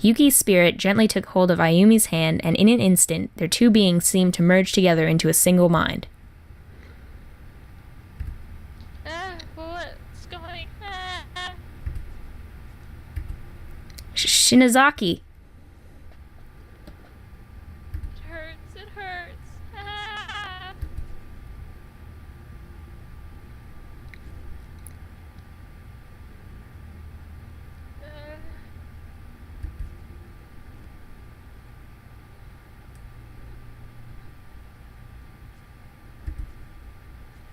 Yuki's spirit gently took hold of Ayumi's hand, and in an instant, their two beings seemed to merge together into a single mind. What's going on? Shinozaki! It hurts. Ah.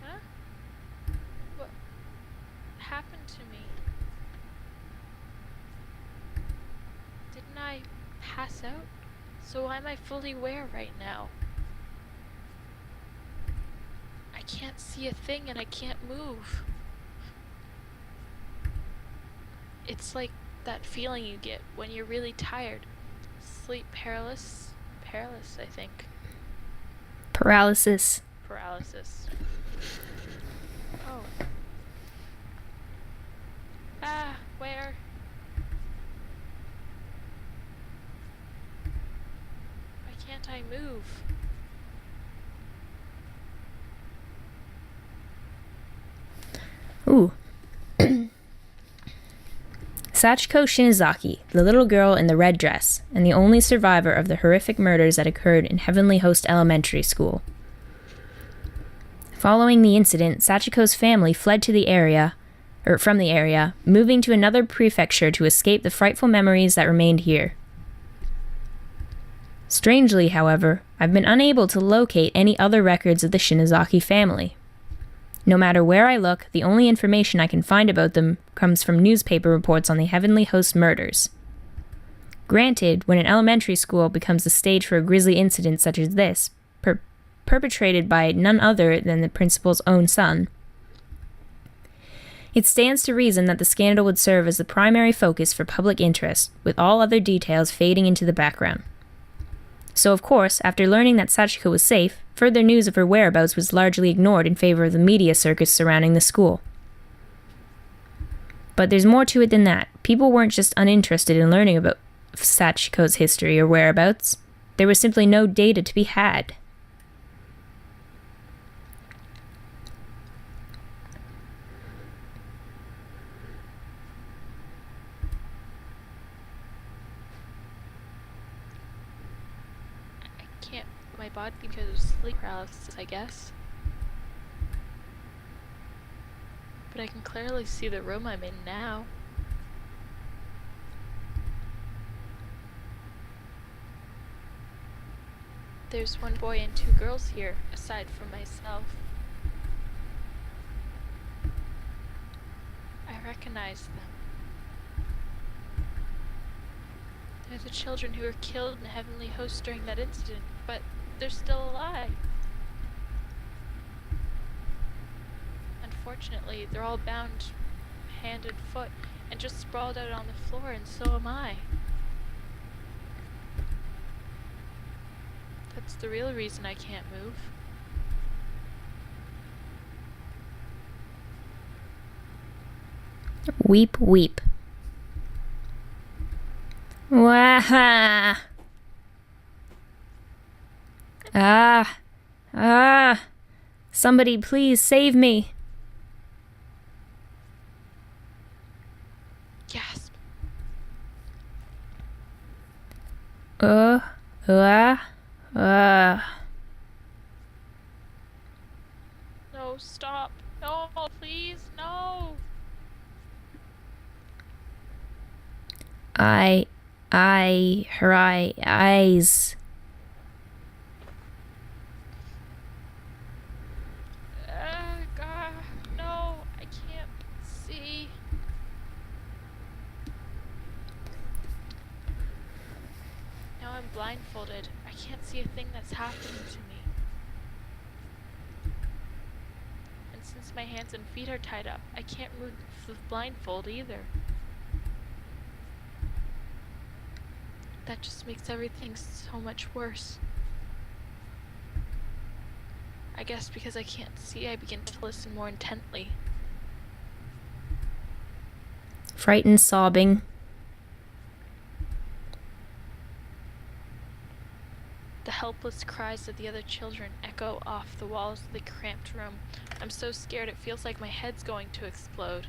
Huh? What happened to me? Didn't I pass out? So why am I fully aware right now? I can't see a thing and I can't move. It's like that feeling you get when you're really tired. Sleep paralysis? Paralysis, I think. Paralysis. Paralysis. Oh. Ah, where? Why can't I move? Ooh. Sachiko Shinozaki, the little girl in the red dress, and the only survivor of the horrific murders that occurred in Heavenly Host Elementary School. Following the incident, Sachiko's family fled from the area, moving to another prefecture to escape the frightful memories that remained here. Strangely, however, I've been unable to locate any other records of the Shinozaki family. No matter where I look, the only information I can find about them comes from newspaper reports on the Heavenly Host murders. Granted, when an elementary school becomes the stage for a grisly incident such as this, perpetrated by none other than the principal's own son, it stands to reason that the scandal would serve as the primary focus for public interest, with all other details fading into the background. So of course, after learning that Sachiko was safe, further news of her whereabouts was largely ignored in favor of the media circus surrounding the school. But there's more to it than that. People weren't just uninterested in learning about Sachiko's history or whereabouts. There was simply no data to be had. My body because of sleep paralysis, I guess. But I can clearly see the room I'm in now. There's one boy and two girls here, aside from myself. I recognize them. They're the children who were killed in the Heavenly Host during that incident, but they're still alive. Unfortunately, they're all bound hand and foot and just sprawled out on the floor, and so am I. That's the real reason I can't move. Weep, weep. Wah-ha! Somebody please save me. Gasp. Uh. No, stop. No, please, no. Her eyes. God, no, I can't see. Now I'm blindfolded. I can't see a thing that's happening to me. And since my hands and feet are tied up, I can't move the blindfold either. That just makes everything so much worse. I guess because I can't see, I begin to listen more intently. Frightened sobbing. helpless cries of the other children echo off the walls of the cramped room. I'm so scared it feels like my head's going to explode.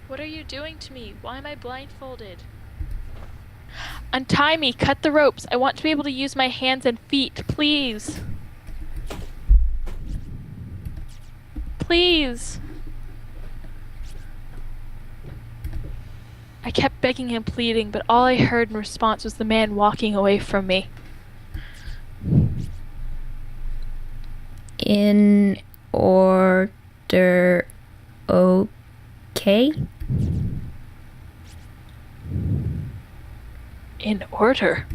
What are you doing to me? Why am I blindfolded? Untie me! Cut the ropes! I want to be able to use my hands and feet, please! Please! I kept begging and pleading, but all I heard in response was the man walking away from me. In order, okay? In order?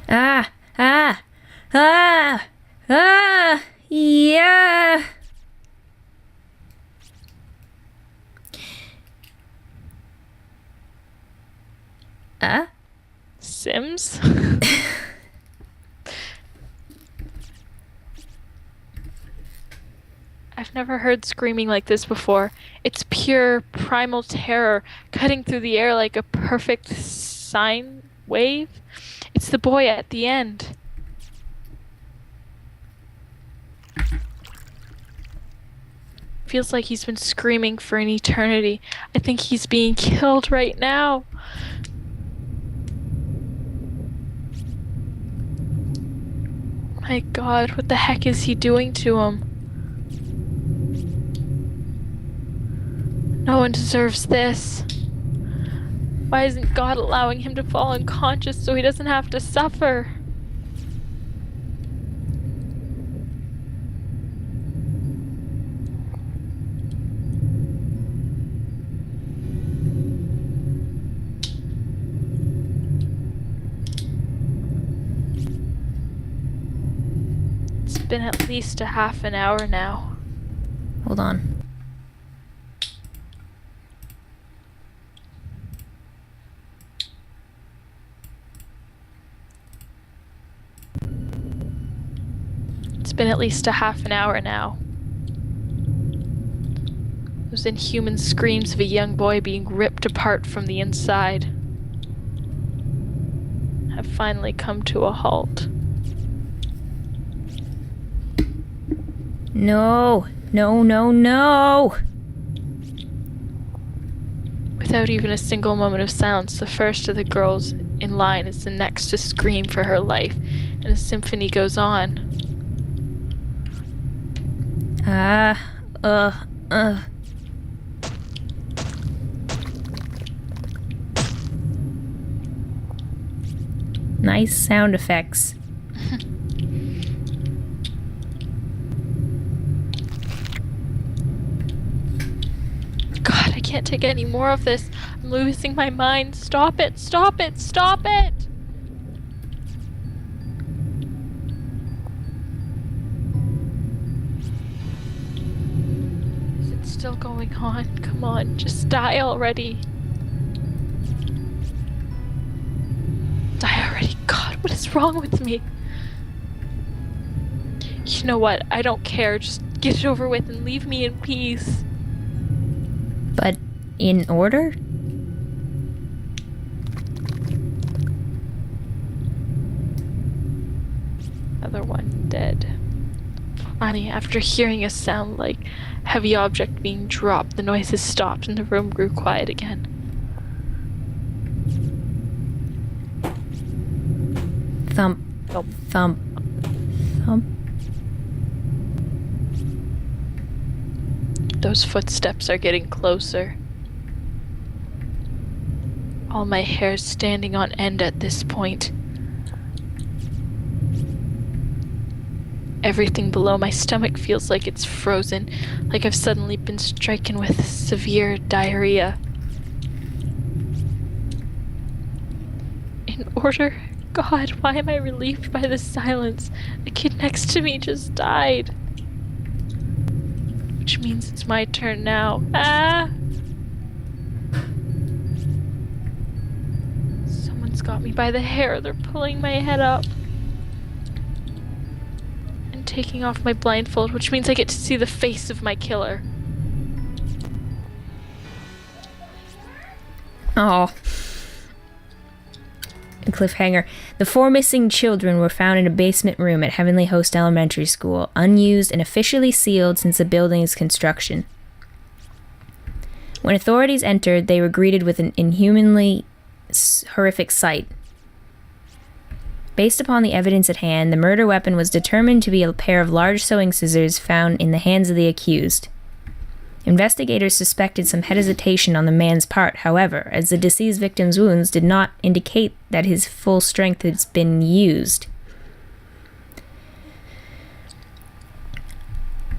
Ah, ah, ah, ah, yeah. Sims? I've never heard screaming like this before. It's pure primal terror, cutting through the air like a perfect sine wave. It's the boy at the end. Feels like he's been screaming for an eternity. I think he's being killed right now. My God, what the heck is he doing to him? No one deserves this. Why isn't God allowing him to fall unconscious so he doesn't have to suffer? It's been at least a half an hour now. Hold on. It's been at least a half an hour now. Those inhuman screams of a young boy being ripped apart from the inside have finally come to a halt. No, no, no, no! Without even a single moment of silence, the first of the girls in line is the next to scream for her life, and the symphony goes on. Nice sound effects. God, I can't take any more of this. I'm losing my mind. Stop it, stop it, stop it! Is it still going on? Come on, just die already. Die already. God, what is wrong with me? You know what? I don't care. Just get it over with and leave me in peace. But in order? Other one dead. Ani, after hearing a sound like heavy object being dropped, the noises stopped and the room grew quiet again. Thump, Thump. thump, thump. Those footsteps are getting closer. All my hair's standing on end at this point. Everything below my stomach feels like it's frozen, like I've suddenly been stricken with severe diarrhea. In order? God, why am I relieved by this silence? The kid next to me just died. Which means it's my turn now. Ah! Someone's got me by the hair. They're pulling my head up. And taking off my blindfold, which means I get to see the face of my killer. Oh. A cliffhanger. The 4 missing children were found in a basement room at Heavenly Host Elementary School, unused and officially sealed since the building's construction. When authorities entered, they were greeted with an inhumanly horrific sight. Based upon the evidence at hand, the murder weapon was determined to be a pair of large sewing scissors found in the hands of the accused. Investigators suspected some hesitation on the man's part, however, as the deceased victim's wounds did not indicate that his full strength has been used.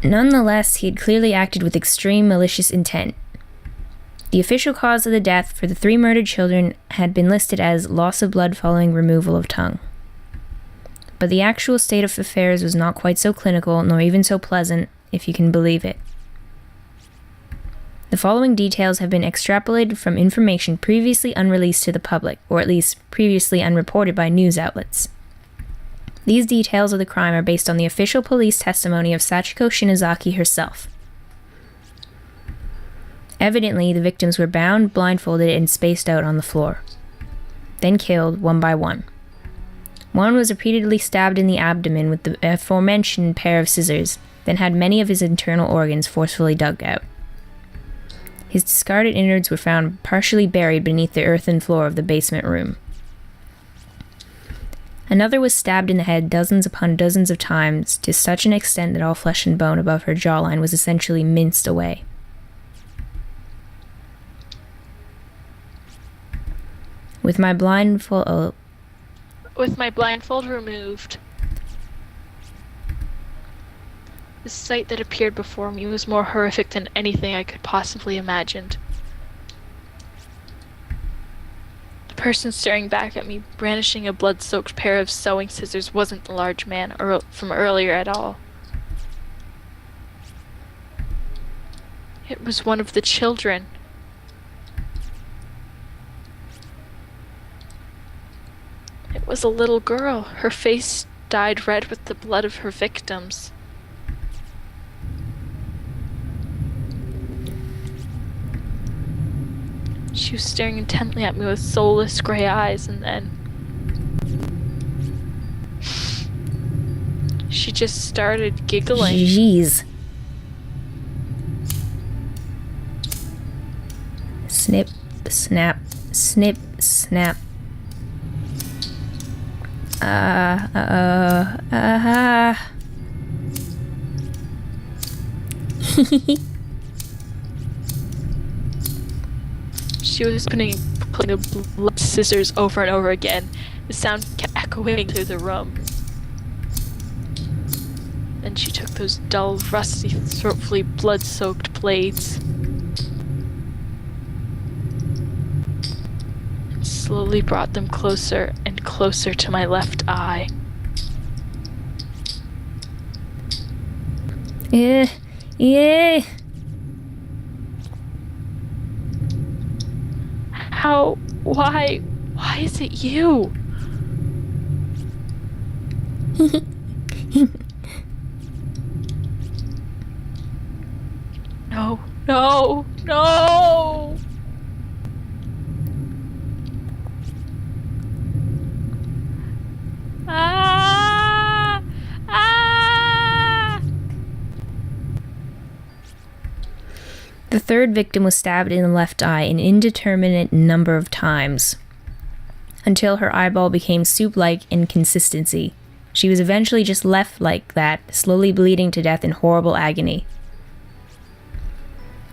Nonetheless, he had clearly acted with extreme malicious intent. The official cause of the death for the 3 murdered children had been listed as loss of blood following removal of tongue. But the actual state of affairs was not quite so clinical, nor even so pleasant, if you can believe it. The following details have been extrapolated from information previously unreleased to the public, or at least previously unreported by news outlets. These details of the crime are based on the official police testimony of Sachiko Shinozaki herself. Evidently, the victims were bound, blindfolded, and spaced out on the floor, then killed one by one. One was repeatedly stabbed in the abdomen with the aforementioned pair of scissors, then had many of his internal organs forcefully dug out. His discarded innards were found partially buried beneath the earthen floor of the basement room. Another was stabbed in the head dozens upon dozens of times, to such an extent that all flesh and bone above her jawline was essentially minced away. With my blindfold removed, the sight that appeared before me was more horrific than anything I could possibly imagined. The person staring back at me, brandishing a blood-soaked pair of sewing scissors, wasn't the large man from earlier at all. It was one of the children. It was a little girl, her face dyed red with the blood of her victims. She was staring intently at me with soulless gray eyes, and then she just started giggling. Jeez. Snip, snap, snip, snap. She was playing the blood scissors over and over again. The sound kept echoing through the room. Then she took those dull, rusty, throatfully blood-soaked blades and slowly brought them closer and closer to my left eye. Yeah. Why is it you? No. Ah! The third victim was stabbed in the left eye an indeterminate number of times, until her eyeball became soup-like in consistency. She was eventually just left like that, slowly bleeding to death in horrible agony.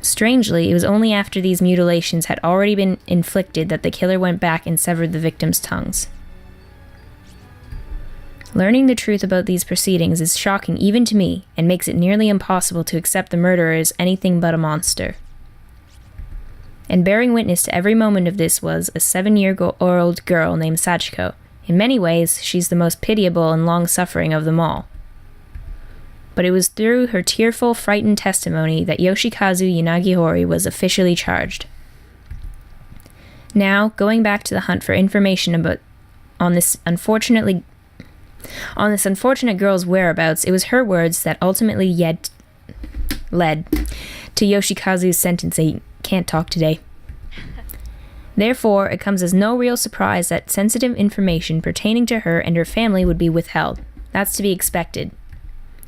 Strangely, it was only after these mutilations had already been inflicted that the killer went back and severed the victims' tongues. Learning the truth about these proceedings is shocking even to me, and makes it nearly impossible to accept the murderer as anything but a monster. And bearing witness to every moment of this was a 7-year-old girl named Sachiko. In many ways, she's the most pitiable and long-suffering of them all. But it was through her tearful, frightened testimony that Yoshikazu Yanagihori was officially charged. Now, going back to the hunt for information on this unfortunately On this unfortunate girl's whereabouts, it was her words that ultimately led to Yoshikazu's sentence that he can't talk today. Therefore, it comes as no real surprise that sensitive information pertaining to her and her family would be withheld. That's to be expected.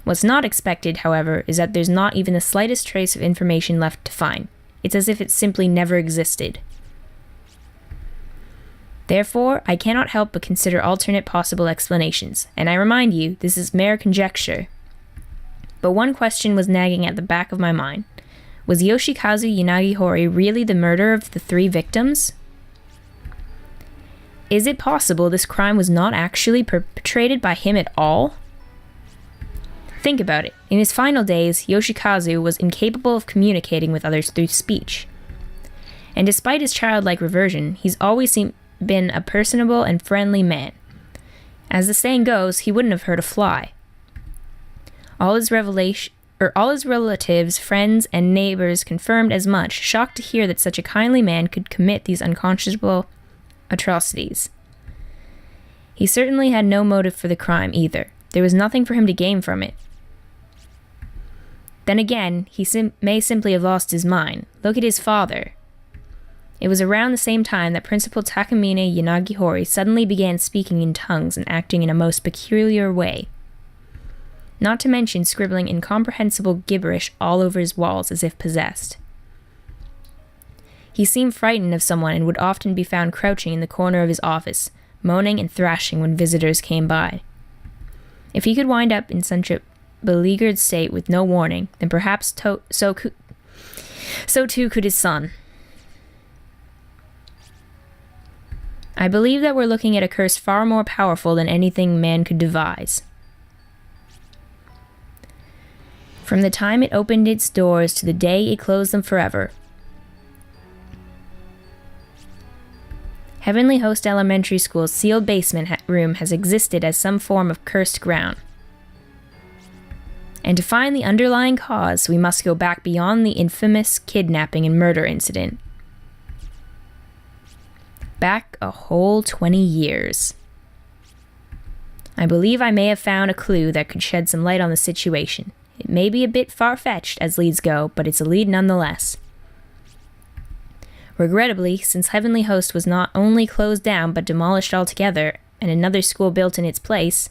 What's not expected, however, is that there's not even the slightest trace of information left to find. It's as if it simply never existed. Therefore, I cannot help but consider alternate possible explanations, and I remind you, this is mere conjecture. But one question was nagging at the back of my mind. Was Yoshikazu Yanagihori really the murderer of the 3 victims? Is it possible this crime was not actually perpetrated by him at all? Think about it. In his final days, Yoshikazu was incapable of communicating with others through speech. And despite his childlike reversion, he's always been a personable and friendly man. As the saying goes, he wouldn't have hurt a fly. All his relatives, friends, and neighbors confirmed as much, shocked to hear that such a kindly man could commit these unconscionable atrocities. He certainly had no motive for the crime either. There was nothing for him to gain from it. Then again, he may simply have lost his mind. Look at his father. It was around the same time that Principal Takamine Yanagihori suddenly began speaking in tongues and acting in a most peculiar way. Not to mention scribbling incomprehensible gibberish all over his walls as if possessed. He seemed frightened of someone and would often be found crouching in the corner of his office, moaning and thrashing when visitors came by. If he could wind up in such a beleaguered state with no warning, then perhaps so too could his son. I believe that we're looking at a curse far more powerful than anything man could devise. From the time it opened its doors to the day it closed them forever, Heavenly Host Elementary School's sealed basement room has existed as some form of cursed ground. And to find the underlying cause, we must go back beyond the infamous kidnapping and murder incident. Back a whole 20 years. I believe I may have found a clue that could shed some light on the situation. It may be a bit far-fetched as leads go, but it's a lead nonetheless. Regrettably, since Heavenly Host was not only closed down but demolished altogether, and another school built in its place,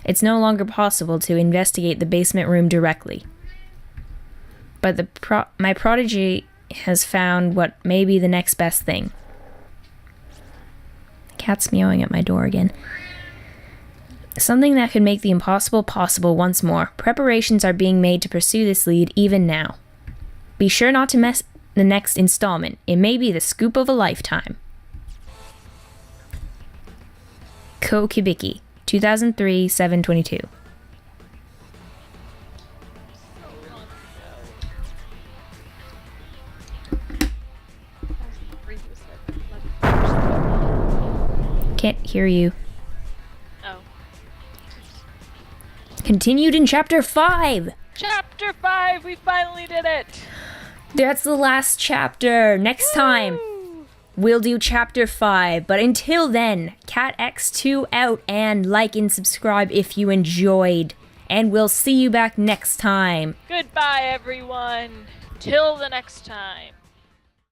it's no longer possible to investigate the basement room directly. But my prodigy has found what may be the next best thing. The cat's meowing at my door again. Something that could make the impossible possible once more. Preparations are being made to pursue this lead even now. Be sure not to miss the next installment. It may be the scoop of a lifetime. Kokibiki, 2003, 7/22. Can't hear you. Oh. Continued in Chapter 5! Chapter 5! We finally did it! That's the last chapter. Next time, we'll do Chapter 5. But until then, Cat X2 out, and like and subscribe if you enjoyed. And we'll see you back next time. Goodbye, everyone. Till the next time.